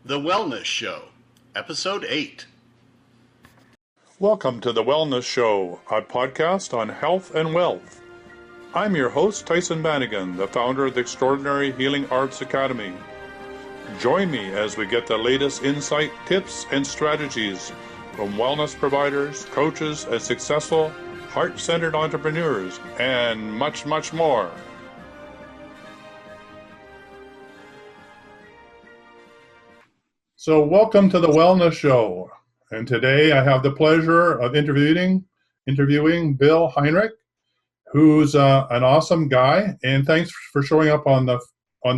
The Wellness Show, Episode 8. Welcome to The Wellness Show, a podcast on health and wealth. I'm your host, Tyhson Banighen, the founder of the Extraordinary Healing Arts Academy. Join me as we get the latest insight, tips, and strategies from wellness providers, coaches, and successful, heart-centered entrepreneurs, and much, much more. So welcome to The Wellness Show. And today I have the pleasure of interviewing Bill Heinrich, who's an awesome guy. And thanks for showing up on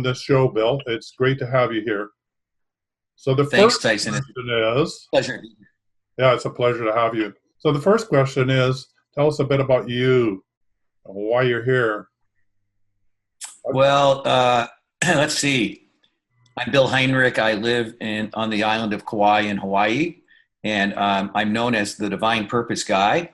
this show, Bill. It's great to have you here. So Thanks, Tyhson. Is pleasure. Yeah, it's a pleasure to have you. So the first question is, tell us a bit about you, why you're here. Well, let's see. I'm Bill Heinrich. I live on the island of Kauai in Hawaii, and I'm known as the Divine Purpose Guy.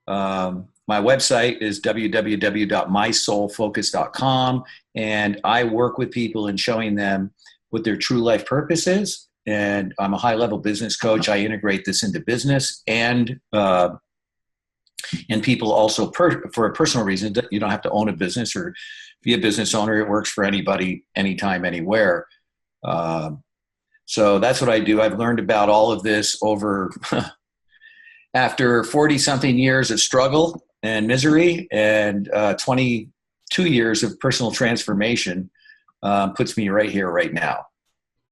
My website is www.mysoulfocus.com, and I work with people in showing them what their true life purpose is. And I'm a high-level business coach. I integrate this into business and people also for a personal reason. You don't have to own a business or be a business owner. It works for anybody, anytime, anywhere. So that's what I do. I've learned about all of this over after 40-something years of struggle and misery and 22 years of personal transformation puts me right here, right now.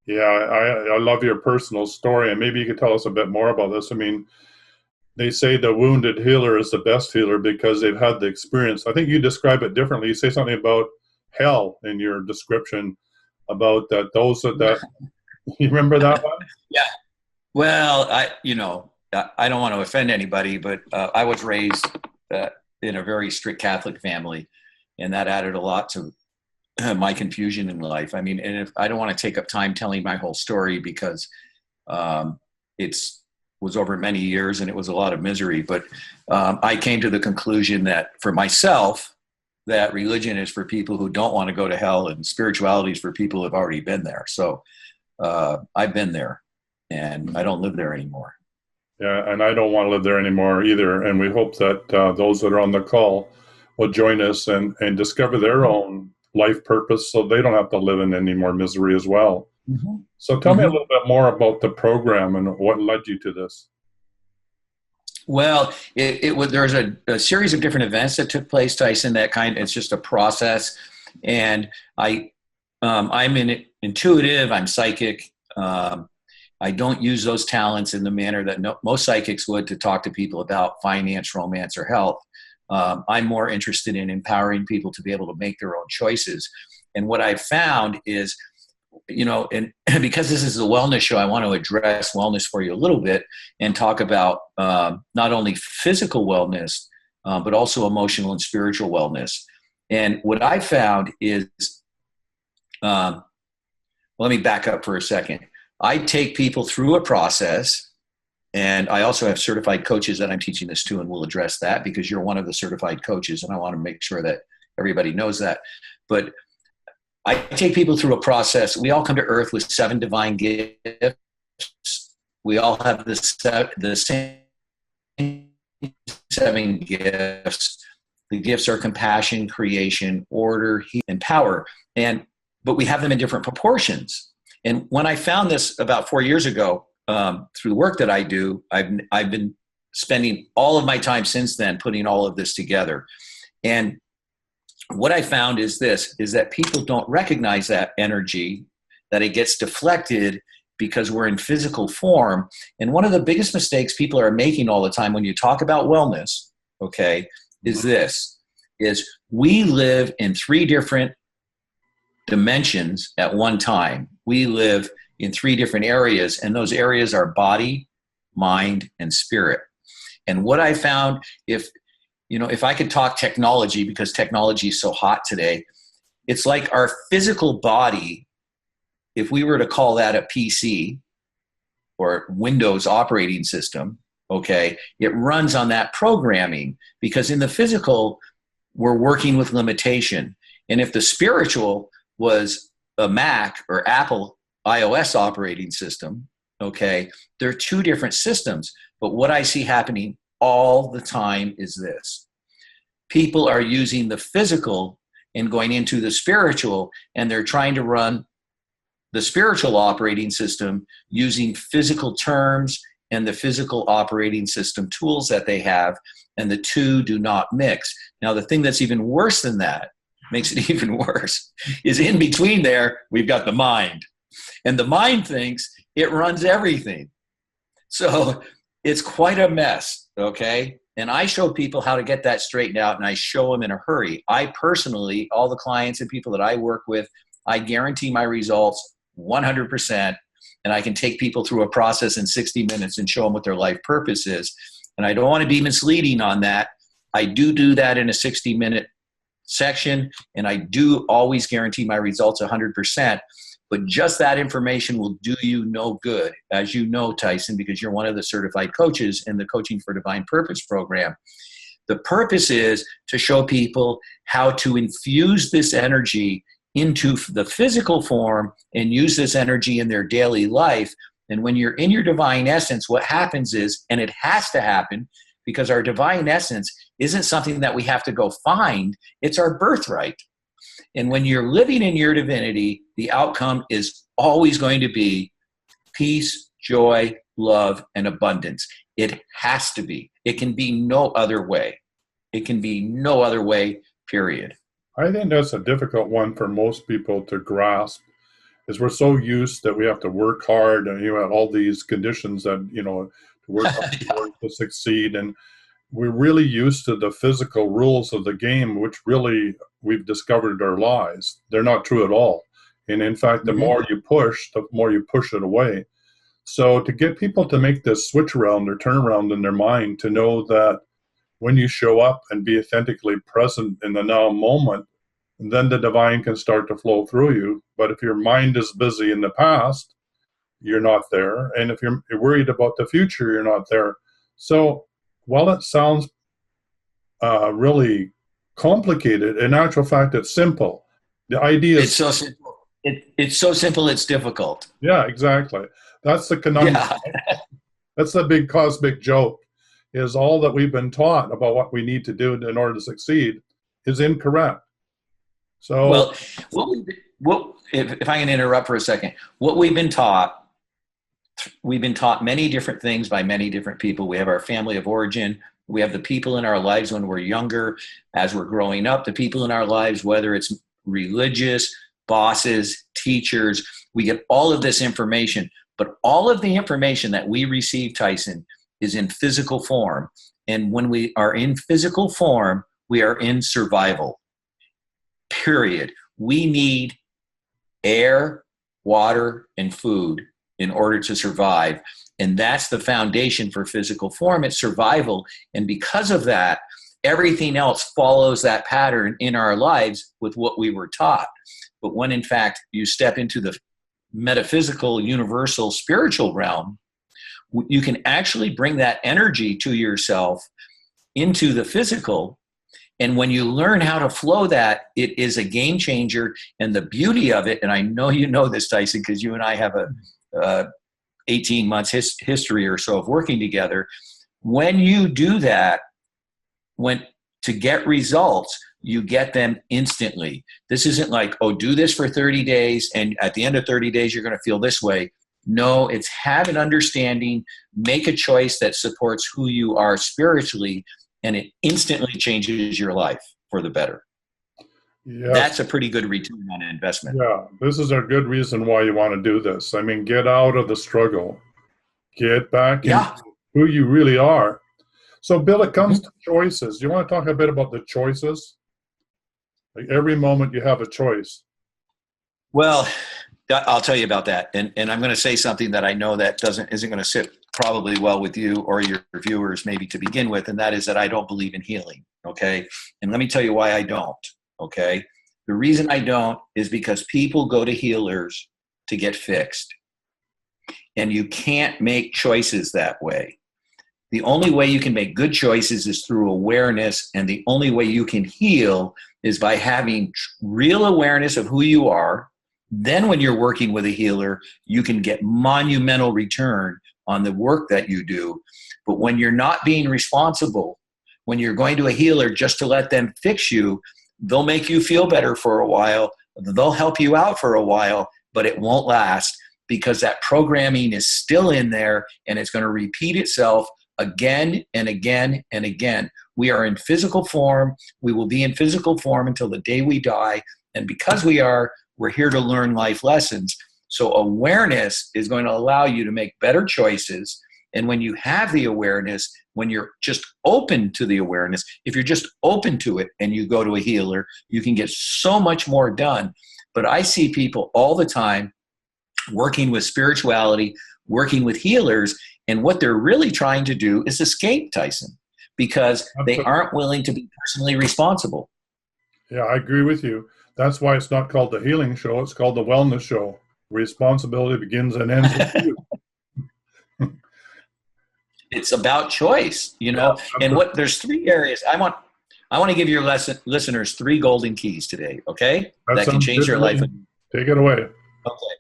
Yeah, I love your personal story, and maybe you could tell us a bit more about this. I mean, they say the wounded healer is the best healer because they've had the experience. I think you describe it differently. You say something about hell in your description about that. You remember that one? Yeah. Well, I don't want to offend anybody, but I was raised in a very strict Catholic family, and that added a lot to my confusion in life. I mean, and if I don't want to take up time telling my whole story because was over many years and it was a lot of misery, but I came to the conclusion that for myself, that religion is for people who don't want to go to hell and spirituality is for people who have already been there. So I've been there and I don't live there anymore. Yeah, and I don't want to live there anymore either. And we hope that those that are on the call will join us and discover their own life purpose so they don't have to live in any more misery as well. Mm-hmm. So tell me a little bit more about the program and what led you to this. Well, there's a series of different events that took place, Tyhson. It's just a process, and I'm intuitive. I'm psychic. I don't use those talents in the manner that most psychics would to talk to people about finance, romance, or health. I'm more interested in empowering people to be able to make their own choices. And what I've found is, and because this is a wellness show, I want to address wellness for you a little bit and talk about not only physical wellness, but also emotional and spiritual wellness. And what I found is, let me back up for a second. I take people through a process. And I also have certified coaches that I'm teaching this to, and we'll address that because you're one of the certified coaches, and I want to make sure that everybody knows that. But I take people through a process. We all come to Earth with 7 divine gifts. We all have the same 7 gifts. The gifts are compassion, creation, order, heat, and power. But we have them in different proportions. And when I found this about 4 years ago, through the work that I do, I've been spending all of my time since then putting all of this together. And what I found is that people don't recognize that energy, that it gets deflected because we're in physical form. And one of the biggest mistakes people are making all the time when you talk about wellness, okay, is we live in 3 different dimensions at one time. We live in 3 different areas, and those areas are body, mind, and spirit. And what I found, if I could talk technology, because technology is so hot today, it's like our physical body, if we were to call that a PC or Windows operating system, okay, it runs on that programming, because in the physical, we're working with limitation. And if the spiritual was a Mac or Apple iOS operating system. Okay. They're two different systems. But what I see happening all the time is this. People are using the physical and going into the spiritual, and they're trying to run the spiritual operating system using physical terms and the physical operating system tools that they have, and the two do not mix. Now, the thing that's even worse than that, makes it even worse, is in between there, we've got the mind. And the mind thinks it runs everything. So it's quite a mess, okay? And I show people how to get that straightened out, and I show them in a hurry. I personally, all the clients and people that I work with, I guarantee my results 100%, and I can take people through a process in 60 minutes and show them what their life purpose is. And I don't want to be misleading on that. I do that in a 60-minute section, and I do always guarantee my results 100%. But just that information will do you no good, as you know, Tyson, because you're one of the certified coaches in the Coaching for Divine Purpose program. The purpose is to show people how to infuse this energy into the physical form and use this energy in their daily life. And when you're in your divine essence, what happens is, and it has to happen, because our divine essence isn't something that we have to go find, it's our birthright. And when you're living in your divinity, the outcome is always going to be peace, joy, love, and abundance. It has to be. It can be no other way. It can be no other way, period. I think that's a difficult one for most people to grasp, is we're so used that we have to work hard and all these conditions that, to work hard to succeed. And we're really used to the physical rules of the game, which really we've discovered are lies. They're not true at all. And in fact, the more you push, the more you push it away. So to get people to make this switch around or turn around in their mind, to know that when you show up and be authentically present in the now moment, then the divine can start to flow through you. But if your mind is busy in the past, you're not there. And if you're worried about the future, you're not there. So while it sounds really complicated, in actual fact, it's simple. The idea is... It's so simple. It's so simple, it's difficult. Yeah, exactly. That's the conundrum. Yeah. That's the big cosmic joke, is all that we've been taught about what we need to do in order to succeed is incorrect. So, well, if I can interrupt for a second, what we've been taught many different things by many different people. We have our family of origin. We have the people in our lives when we're younger, as we're growing up, the people in our lives, whether it's religious, bosses, teachers, we get all of this information. But all of the information that we receive, Tyson, is in physical form. And when we are in physical form, we are in survival. Period. We need air, water, and food in order to survive. And that's the foundation for physical form. It's survival. And because of that, everything else follows that pattern in our lives with what we were taught. But when in fact you step into the metaphysical, universal, spiritual realm, you can actually bring that energy to yourself into the physical. And when you learn how to flow that, it is a game changer. And the beauty of it, and I know you know this, Tyson, because you and I have a 18 months history or so of working together. When you do that, to get results, you get them instantly. This isn't like, oh, do this for 30 days, and at the end of 30 days, you're going to feel this way. No, it's have an understanding, make a choice that supports who you are spiritually, and it instantly changes your life for the better. Yeah. That's a pretty good return on investment. Yeah, this is a good reason why you want to do this. I mean, get out of the struggle. Get back into who you really are. So, Bill, it comes to choices. Do you want to talk a bit about the choices? Like every moment you have a choice. Well, I'll tell you about that. And I'm going to say something that I know that isn't going to sit probably well with you or your viewers maybe to begin with, and that is that I don't believe in healing, okay? And let me tell you why I don't, okay? The reason I don't is because people go to healers to get fixed. And you can't make choices that way. The only way you can make good choices is through awareness, and the only way you can heal is by having real awareness of who you are, Then when you're working with a healer, you can get monumental return on the work that you do. But when you're not being responsible, when you're going to a healer just to let them fix you, they'll make you feel better for a while. They'll help you out for a while, but it won't last because that programming is still in there and it's going to repeat itself again and again and again. We are in physical form. We will be in physical form until the day we die. And because we're here to learn life lessons. So awareness is going to allow you to make better choices. And when you have the awareness, when you're just open to the awareness, if you're just open to it and you go to a healer, you can get so much more done. But I see people all the time working with spirituality, working with healers, and what they're really trying to do is escape, Tyson, because they aren't willing to be personally responsible. Yeah, I agree with you. That's why it's not called the healing show. It's called the wellness show. Responsibility begins and ends with you. It's about choice, you know. And there's 3 areas. I want to give your listeners 3 golden keys today, okay? That can change your life. Take it away. Okay.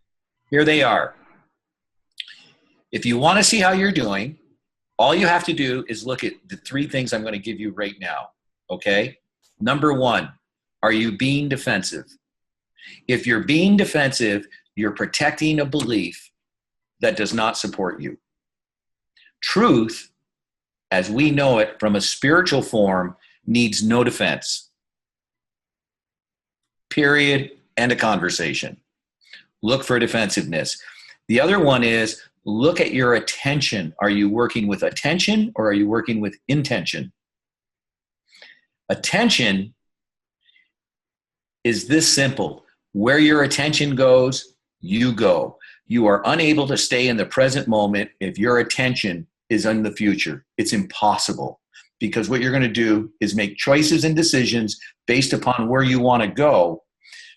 Here they are. If you want to see how you're doing, all you have to do is look at the 3 things I'm going to give you right now, okay? Number 1, are you being defensive? If you're being defensive, you're protecting a belief that does not support you. Truth, as we know it from a spiritual form, needs no defense. Period. End of conversation. Look for defensiveness. The other one is look at your attention. Are you working with attention or are you working with intention? Attention is this simple. Where your attention goes, you go. You are unable to stay in the present moment if your attention is in the future. It's impossible because what you're going to do is make choices and decisions based upon where you want to go,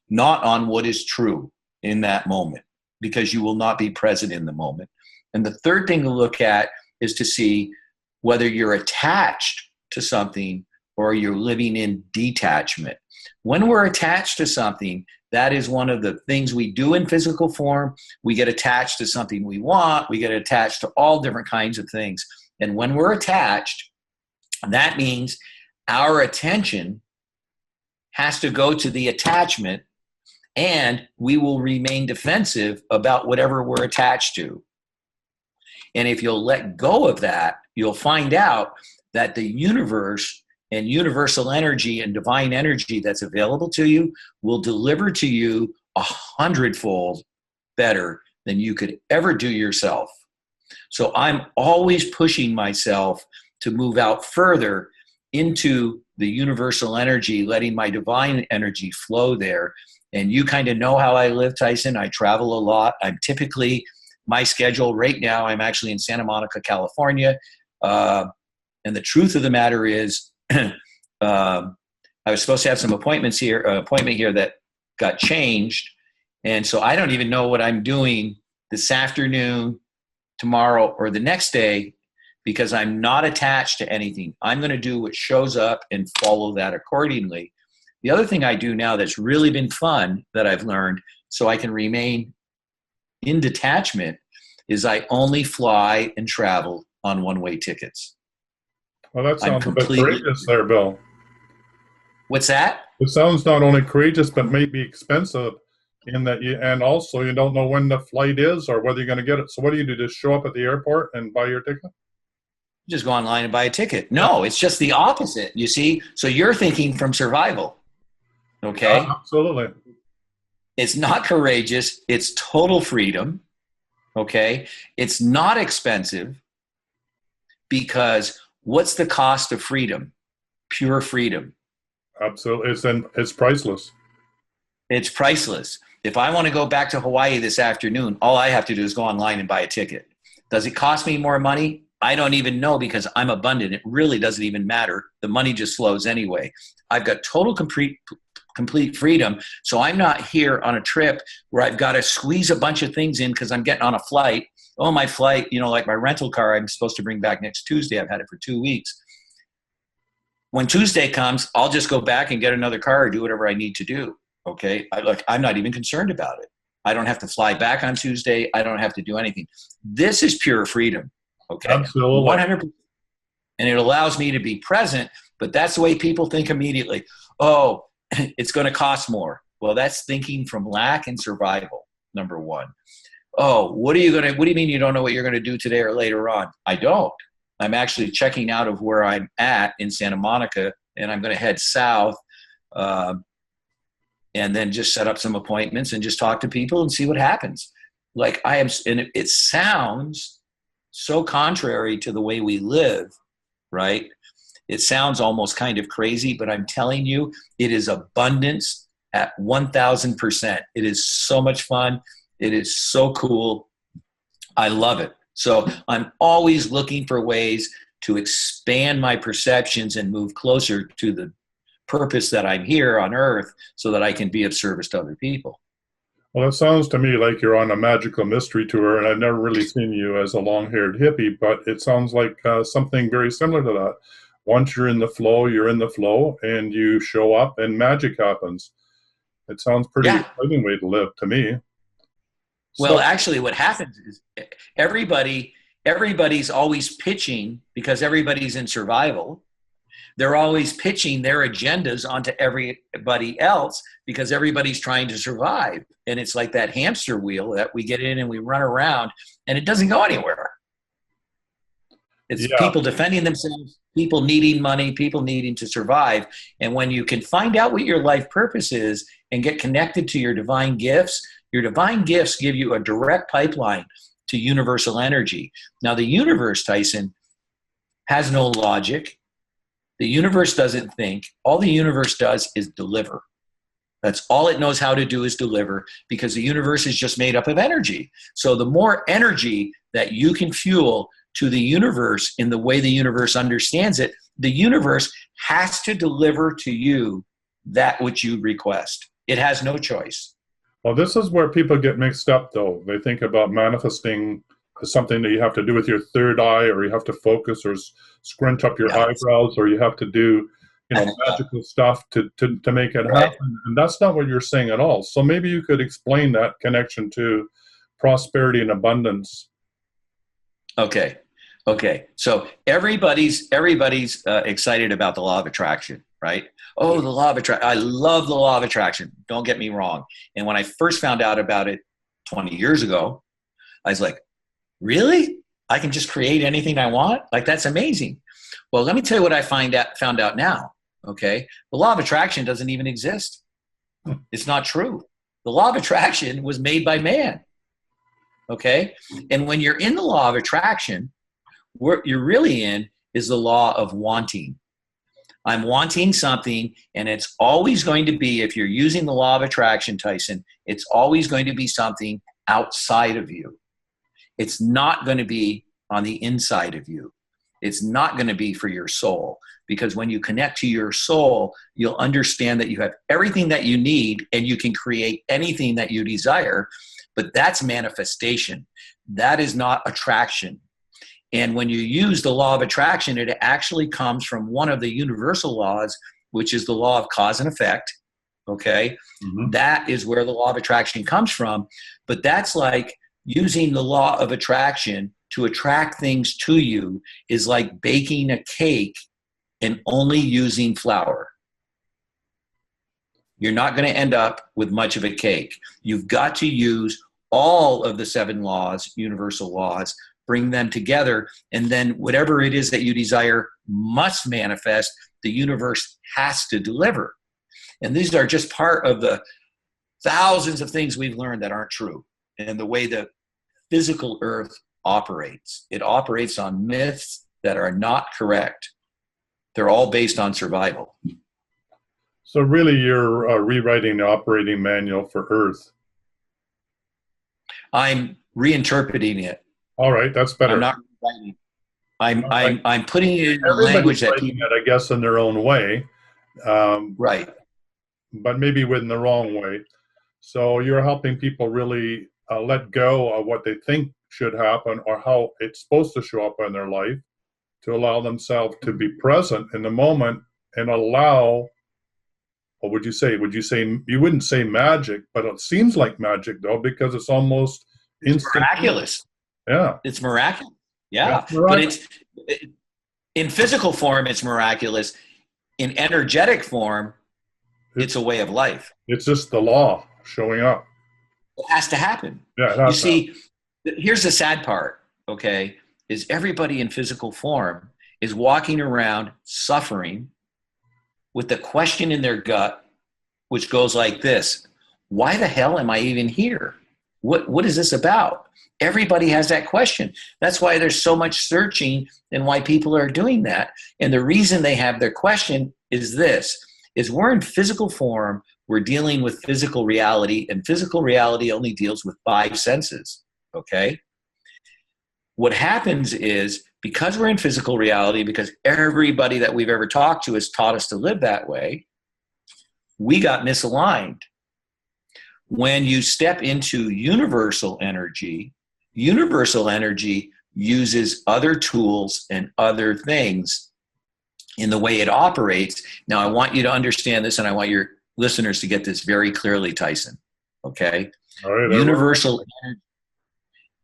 not on what is true in that moment, because you will not be present in the moment. And the third thing to look at is to see whether you're attached to something or you're living in detachment. When we're attached to something, that is one of the things we do in physical form. We get attached to something we want. We get attached to all different kinds of things. And when we're attached, that means our attention has to go to the attachment and we will remain defensive about whatever we're attached to. And if you'll let go of that, you'll find out that the universe and universal energy and divine energy that's available to you will deliver to you 100-fold better than you could ever do yourself. So I'm always pushing myself to move out further into the universal energy, letting my divine energy flow there. And you kind of know how I live, Tyson. I travel a lot. I'm typically, my schedule right now, I'm actually in Santa Monica, California. And the truth of the matter is, I was supposed to have some appointment here that got changed. And so I don't even know what I'm doing this afternoon, tomorrow, or the next day because I'm not attached to anything. I'm going to do what shows up and follow that accordingly. The other thing I do now that's really been fun that I've learned so I can remain in detachment is I only fly and travel on one-way tickets. Well, that sounds a bit courageous there, Bill. What's that? It sounds not only courageous, but maybe expensive in that and also you don't know when the flight is or whether you're going to get it. So what do you do? Just show up at the airport and buy your ticket? Just go online and buy a ticket. No, it's just the opposite, you see? So you're thinking from survival, okay? Absolutely. It's not courageous. It's total freedom, okay? It's not expensive because what's the cost of freedom? Pure freedom. Absolutely. It's priceless. It's priceless. If I want to go back to Hawaii this afternoon, all I have to do is go online and buy a ticket. Does it cost me more money? I don't even know because I'm abundant. It really doesn't even matter. The money just flows anyway. I've got total complete freedom. So I'm not here on a trip where I've got to squeeze a bunch of things in because I'm getting on a flight. Oh, my flight, like my rental car I'm supposed to bring back next Tuesday. I've had it for 2 weeks. When Tuesday comes, I'll just go back and get another car or do whatever I need to do. Okay. I'm not even concerned about it. I don't have to fly back on Tuesday. I don't have to do anything. This is pure freedom. Okay. Absolutely. 100%. And it allows me to be present, but that's the way people think immediately. Oh, it's going to cost more. Well, that's thinking from lack and survival, number one. Oh, what do you mean you don't know what you're going to do today or later on? I don't. I'm actually checking out of where I'm at in Santa Monica, and I'm going to head south and then just set up some appointments and just talk to people and see what happens. Like I am, and it sounds so contrary to the way we live, right? It sounds almost kind of crazy, but I'm telling you, it is abundance at 1,000%. It is so much fun. It is so cool. I love it. So I'm always looking for ways to expand my perceptions and move closer to the purpose that I'm here on earth so that I can be of service to other people. Well, it sounds to me like you're on a magical mystery tour, and I've never really seen you as a long-haired hippie, but it sounds like something very similar to that. Once you're in the flow, you're in the flow, and you show up, and magic happens. It sounds pretty exciting way to live to me. Well, actually, what happens is everybody's always pitching because everybody's in survival. They're always pitching their agendas onto everybody else because everybody's trying to survive. And it's like that hamster wheel that we get in and we run around and it doesn't go anywhere. It's people defending themselves, people needing money, people needing to survive. And when you can find out what your life purpose is and get connected to your divine gifts give you a direct pipeline to universal energy. Now, the universe, Tyson, has no logic. The universe doesn't think. All the universe does is deliver. That's all it knows how to do is deliver because the universe is just made up of energy. So the more energy that you can fuel to the universe in the way the universe understands it, the universe has to deliver to you that which you request. It has no choice. Well, this is where people get mixed up, though. They think about manifesting as something that you have to do with your third eye, or you have to focus or scrunch up your eyebrows, or you have to do, magical stuff to make it happen. And that's not what you're saying at all. So maybe you could explain that connection to prosperity and abundance. Okay. So everybody's excited about the law of attraction, right? Oh, the law of attraction. I love the law of attraction. Don't get me wrong. And when I first found out about it 20 years ago, I was like, really? I can just create anything I want? Like, that's amazing. Well, let me tell you what I found out now, okay? The law of attraction doesn't even exist. It's not true. The law of attraction was made by man, okay? And when you're in the law of attraction, what you're really in is the law of wanting. I'm wanting something, and it's always going to be, if you're using the law of attraction, Tyson, it's always going to be something outside of you. It's not going to be on the inside of you. It's not going to be for your soul, because when you connect to your soul, you'll understand that you have everything that you need and you can create anything that you desire, but that's manifestation. That is not attraction. And when you use the law of attraction, it actually comes from one of the universal laws, which is the law of cause and effect. Okay. Mm-hmm. That is where the law of attraction comes from. But that's like using the law of attraction to attract things to you is like baking a cake and only using flour. You're not going to end up with much of a cake. You've got to use all of the 7 laws, universal laws, bring them together, and then whatever it is that you desire must manifest. The universe has to deliver. And these are just part of the thousands of things we've learned that aren't true. And the way the physical earth operates, it operates on myths that are not correct. They're all based on survival. So really you're rewriting the operating manual for Earth. I'm reinterpreting it. All right, that's better. I'm not rewriting. I'm putting it in language that people, it, I guess, in their own way. Right. But maybe in the wrong way. So you're helping people really let go of what they think should happen or how it's supposed to show up in their life, to allow themselves to be present in the moment and allow what would you say? Would you say, you wouldn't say magic, but it seems like magic though, because it's almost instant. Miraculous. Yeah. It's miraculous. Yeah, Yeah. it's miraculous. But in physical form, it's miraculous. In energetic form, it's a way of life. It's just the law showing up. It has to happen. Yeah, you see, here's the sad part, okay, is everybody in physical form is walking around suffering with the question in their gut, which goes like this: why the hell am I even here? What is this about? Everybody has that question. That's why there's so much searching and why people are doing that. And the reason they have their question is this, is we're in physical form, we're dealing with physical reality, and physical reality only deals with 5 senses, okay? What happens is, because we're in physical reality, because everybody that we've ever talked to has taught us to live that way, we got misaligned. When you step into universal energy uses other tools and other things in the way it operates. Now, I want you to understand this, and I want your listeners to get this very clearly, Tyson, okay? All right,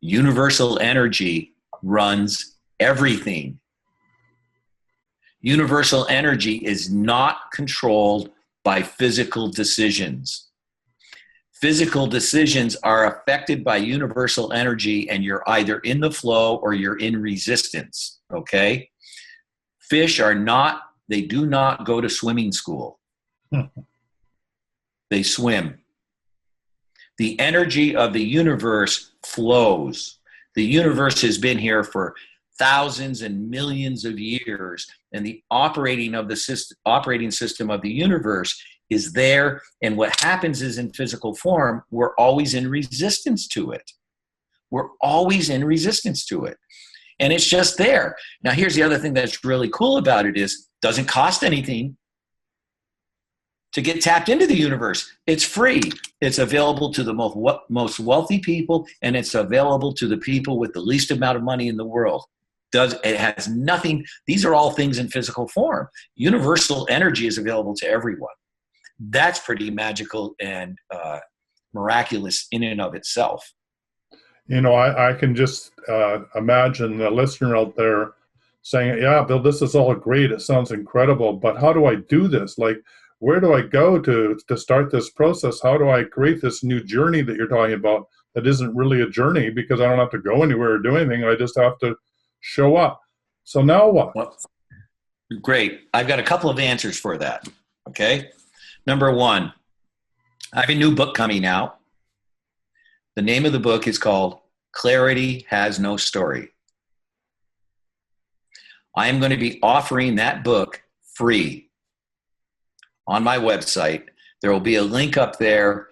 Universal energy runs everything. Universal energy is not controlled by physical decisions. Physical decisions are affected by universal energy, and you're either in the flow or you're in resistance, okay? Fish they do not go to swimming school. They swim. The energy of the universe flows. The universe has been here for thousands and millions of years, and the operating system of the universe is there. And what happens is, in physical form, we're always in resistance to it. We're always in resistance to it. And it's just there. Now, here's the other thing that's really cool about it is, it doesn't cost anything to get tapped into the universe. It's free. It's available to the most wealthy people, and it's available to the people with the least amount of money in the world. It has nothing. These are all things in physical form. Universal energy is available to everyone. That's pretty magical and miraculous in and of itself. You know, I can just imagine the listener out there saying, yeah, Bill, this is all great. It sounds incredible, but how do I do this? Like, where do I go to start this process? How do I create this new journey that you're talking about that isn't really a journey, because I don't have to go anywhere or do anything. I just have to show up. So now what? Well, great. I've got a couple of answers for that. Okay. Number one, I have a new book coming out. The name of the book is called Clarity Has No Story. I am going to be offering that book free on my website. There will be a link up there.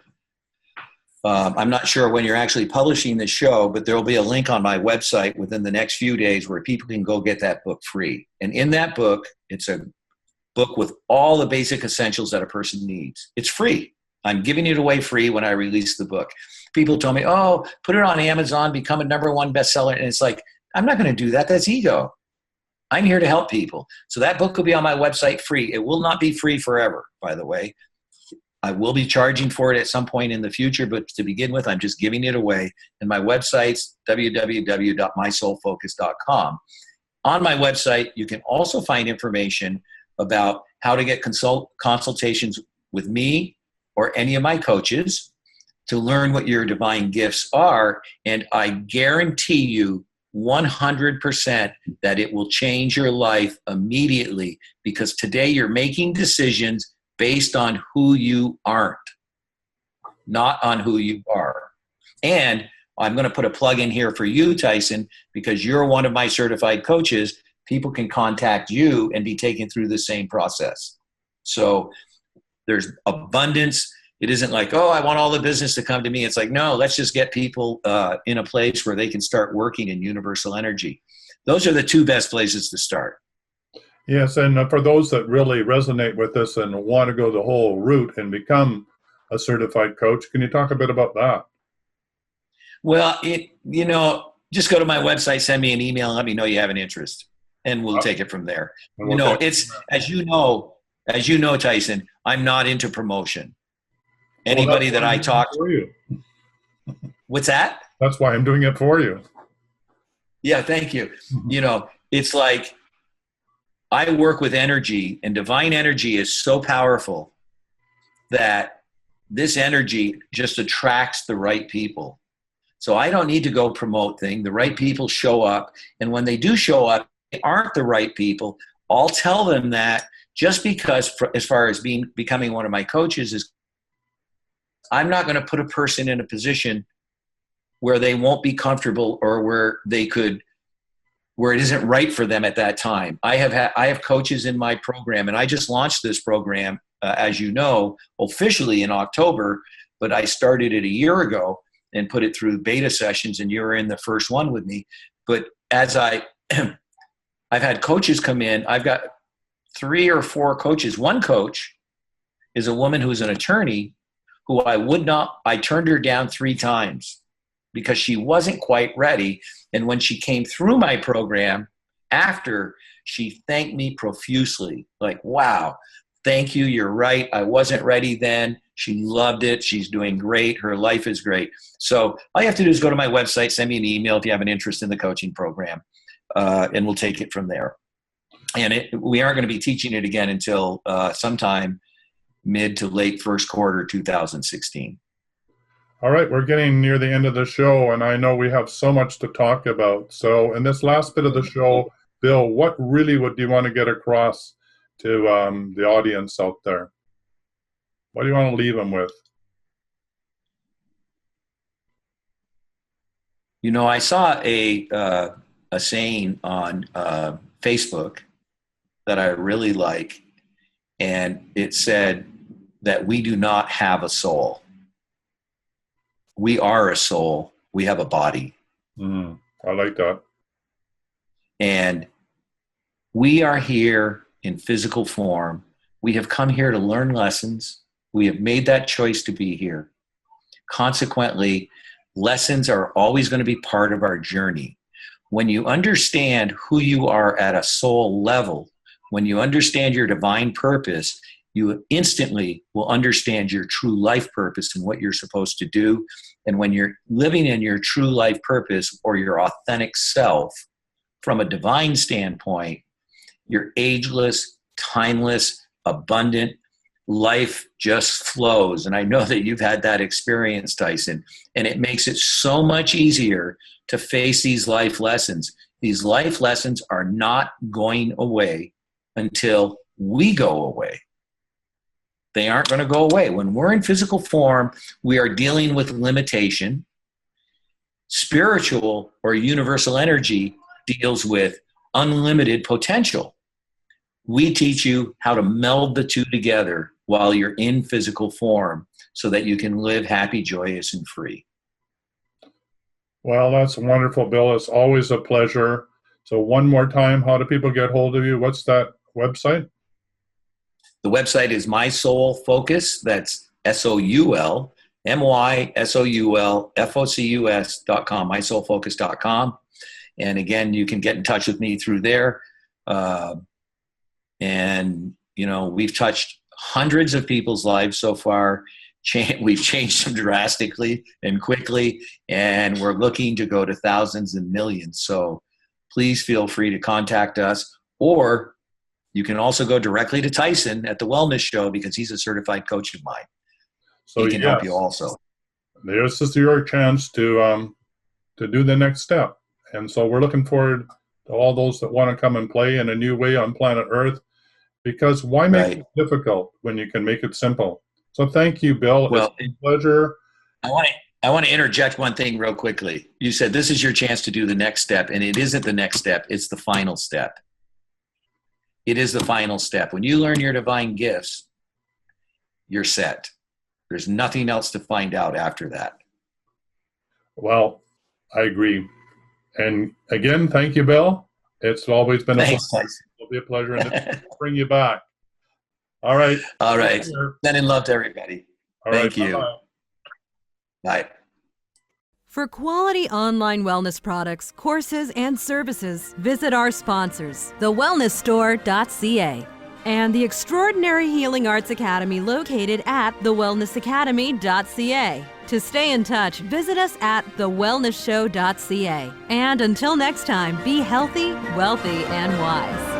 I'm not sure when you're actually publishing the show, but there will be a link on my website within the next few days where people can go get that book free. And in that book, it's a book with all the basic essentials that a person needs. It's free. I'm giving it away free when I release the book. People told me, oh, put it on Amazon, become a #1 bestseller. And it's like, I'm not going to do that. That's ego. I'm here to help people. So that book will be on my website free. It will not be free forever, by the way. I will be charging for it at some point in the future, but to begin with, I'm just giving it away. And my website's www.mysoulfocus.com. On my website, you can also find information about how to get consultations with me or any of my coaches to learn what your divine gifts are. And I guarantee you 100% that it will change your life immediately, because today you're making decisions based on who you aren't, not on who you are. And I'm going to put a plug in here for you, Tyson, because you're one of my certified coaches. People can contact you and be taken through the same process. So there's abundance. It isn't like, oh, I want all the business to come to me. It's like, no, let's just get people in a place where they can start working in universal energy. Those are the two best places to start. Yes, and for those that really resonate with this and want to go the whole route and become a certified coach, can you talk a bit about that? Well, just go to my website, send me an email, and let me know you have an interest, and we'll take it from there. It's as you know, Tyson, I'm not into promotion. Anybody that I talk to. What's that? That's why I'm doing it for you. Yeah, thank you. It's like I work with energy, and divine energy is so powerful that this energy just attracts the right people. So I don't need to go promote things. The right people show up. And when they do show up, they aren't the right people. I'll tell them that just because, as far as becoming one of my coaches, is I'm not going to put a person in a position where they won't be comfortable or where it isn't right for them at that time. I have coaches in my program, and I just launched this program, as you know, officially in October, but I started it a year ago and put it through beta sessions, and you were in the first one with me. But as I've had coaches come in, I've got 3 or 4 coaches. One coach is a woman who's an attorney who I turned her down 3 times because she wasn't quite ready. And when she came through my program after, she thanked me profusely. Like, wow, thank you. You're right. I wasn't ready then. She loved it. She's doing great. Her life is great. So all you have to do is go to my website, send me an email if you have an interest in the coaching program, and we'll take it from there. And we aren't going to be teaching it again until sometime mid to late first quarter 2016. All right, we're getting near the end of the show, and I know we have so much to talk about. So in this last bit of the show, Bill, what really do you want to get across to the audience out there? What do you want to leave them with? I saw a saying on Facebook that I really like, and it said that we do not have a soul. We are a soul. We have a body. I like that. And we are here in physical form. We have come here to learn lessons. We have made that choice to be here. Consequently, lessons are always going to be part of our journey. When you understand who you are at a soul level, when you understand your divine purpose, you instantly will understand your true life purpose and what you're supposed to do. And when you're living in your true life purpose or your authentic self from a divine standpoint, you're ageless, timeless, abundant. Life just flows. And I know that you've had that experience, Tyson, and it makes it so much easier to face these life lessons. These life lessons are not going away until we go away. They aren't going to go away. When we're in physical form, we are dealing with limitation. Spiritual or universal energy deals with unlimited potential. We teach you how to meld the two together while you're in physical form so that you can live happy, joyous, and free. Well, that's wonderful, Bill. It's always a pleasure. So one more time, how do people get hold of you? What's that website? The website is My Soul Focus. That's SOULMYSOULFOCUS.com, mysoulfocus.com. And again, you can get in touch with me through there. And, we've touched hundreds of people's lives so far. We've changed them drastically and quickly, and we're looking to go to thousands and millions. So please feel free to contact us, or you can also go directly to Tyson at the Wellness Show because he's a certified coach of mine. So he can help you also. This is your chance to do the next step. And so we're looking forward to all those that want to come and play in a new way on planet Earth, because why make it difficult when you can make it simple? So thank you, Bill. Well, it's a pleasure. I want to interject one thing real quickly. You said this is your chance to do the next step, and it isn't the next step. It's the final step. It is the final step. When you learn your divine gifts, you're set. There's nothing else to find out after that. Well, I agree. And again, thank you, Bill. It's always been a pleasure and to bring you back. All right. All right. Sending love to everybody. Thank you. Bye. For quality online wellness products, courses, and services, visit our sponsors, thewellnessstore.ca. and the Extraordinary Healing Arts Academy located at thewellnessacademy.ca. To stay in touch, visit us at thewellnessshow.ca. And until next time, be healthy, wealthy, and wise.